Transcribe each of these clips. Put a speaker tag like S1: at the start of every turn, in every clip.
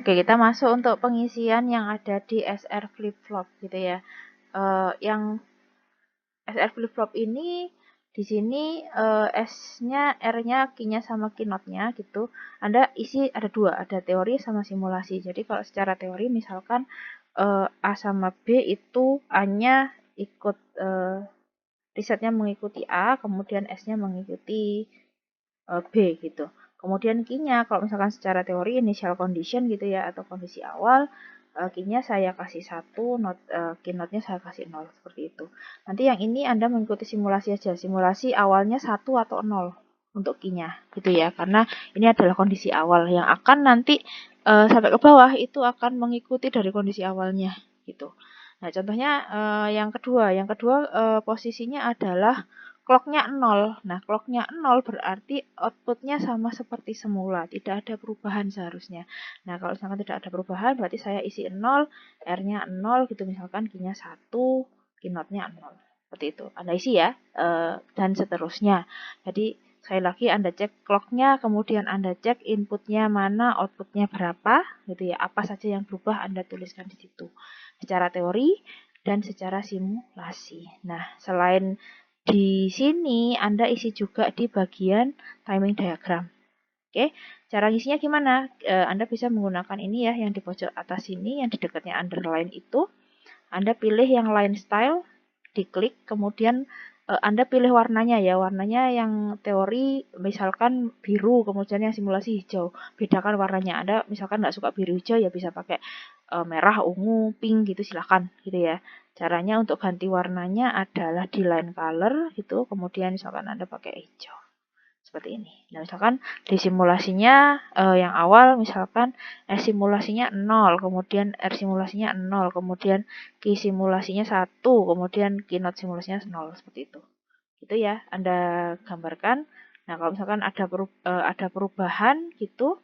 S1: Oke, kita masuk untuk pengisian yang ada di SR flip-flop gitu ya. Yang SR flip-flop ini di sini S-nya, R-nya, Q-nya sama Q-nya gitu. Anda isi ada dua, ada teori sama simulasi. Jadi kalau secara teori misalkan A sama B itu A-nya ikut risetnya mengikuti A, kemudian S-nya mengikuti B gitu. Kemudian Q-nya kalau misalkan secara teori initial condition gitu ya atau kondisi awal, Q-nya saya kasih 1, Q-nya saya kasih 0 seperti itu. Nanti yang ini Anda mengikuti simulasi aja. Simulasi awalnya 1 atau 0 untuk Q-nya gitu ya. Karena ini adalah kondisi awal yang akan nanti sampai ke bawah itu akan mengikuti dari kondisi awalnya gitu. Nah, contohnya yang kedua posisinya adalah clock-nya 0. Nah, clock-nya 0 berarti output-nya sama seperti semula, tidak ada perubahan seharusnya. Nah, kalau misalkan tidak ada perubahan, berarti saya isi 0, R-nya 0 gitu, misalkan Q-nya 1, Q-nya 0. Seperti itu. Anda isi ya, dan seterusnya. Jadi, sekali lagi Anda cek clock-nya, kemudian Anda cek input-nya mana, output-nya berapa, gitu ya. Apa saja yang berubah Anda tuliskan di situ. Secara teori dan secara simulasi. Nah, selain di sini Anda isi juga di bagian timing diagram. Oke, cara ngisinya gimana? Anda bisa menggunakan ini ya, yang di pojok atas ini, yang di dekatnya underline itu. Anda pilih yang line style, diklik, kemudian Anda pilih warnanya ya, warnanya yang teori misalkan biru, kemudian yang simulasi hijau. Bedakan warnanya. Anda misalkan nggak suka biru hijau ya bisa pakai merah, ungu, pink gitu silahkan gitu ya. Caranya untuk ganti warnanya adalah di line color gitu, kemudian misalkan Anda pakai hijau. Seperti ini. Nah, misalkan di simulasinya yang awal misalkan S simulasinya 0, kemudian R simulasinya 0, kemudian Q simulasinya 1, kemudian Q not simulasinya 0, seperti itu. Gitu ya, Anda gambarkan. Nah, kalau misalkan ada perubahan gitu,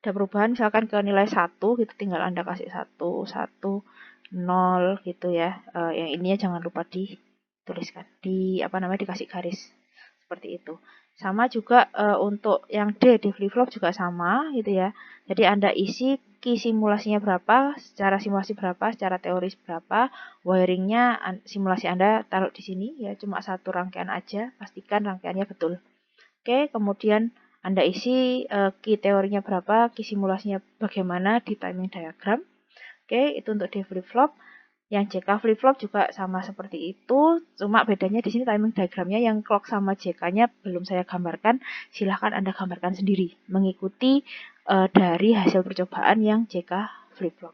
S1: ada perubahan misalkan ke nilai 1 gitu, tinggal Anda kasih 1, 1, 0 gitu ya. Yang ininya jangan lupa dituliskan, dikasih garis seperti itu. Sama juga untuk yang D di flip-flop juga sama gitu ya. Jadi Anda isi key simulasinya berapa, secara simulasi berapa, secara teoris berapa, wiringnya simulasi Anda taruh di sini ya, cuma satu rangkaian aja, pastikan rangkaiannya betul. Oke, kemudian Anda isi key teorinya berapa, key simulasinya bagaimana di timing diagram. Oke, itu untuk D flip-flop. Yang JK flip-flop juga sama seperti itu, cuma bedanya di sini timing diagramnya yang clock sama JK-nya belum saya gambarkan. Silahkan Anda gambarkan sendiri, mengikuti dari hasil percobaan yang JK flip-flop.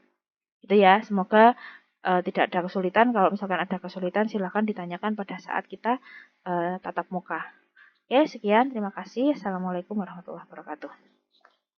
S1: Itu ya, semoga tidak ada kesulitan. Kalau misalkan ada kesulitan, silahkan ditanyakan pada saat kita tatap muka. Oke, sekian. Terima kasih. Assalamualaikum warahmatullahi wabarakatuh.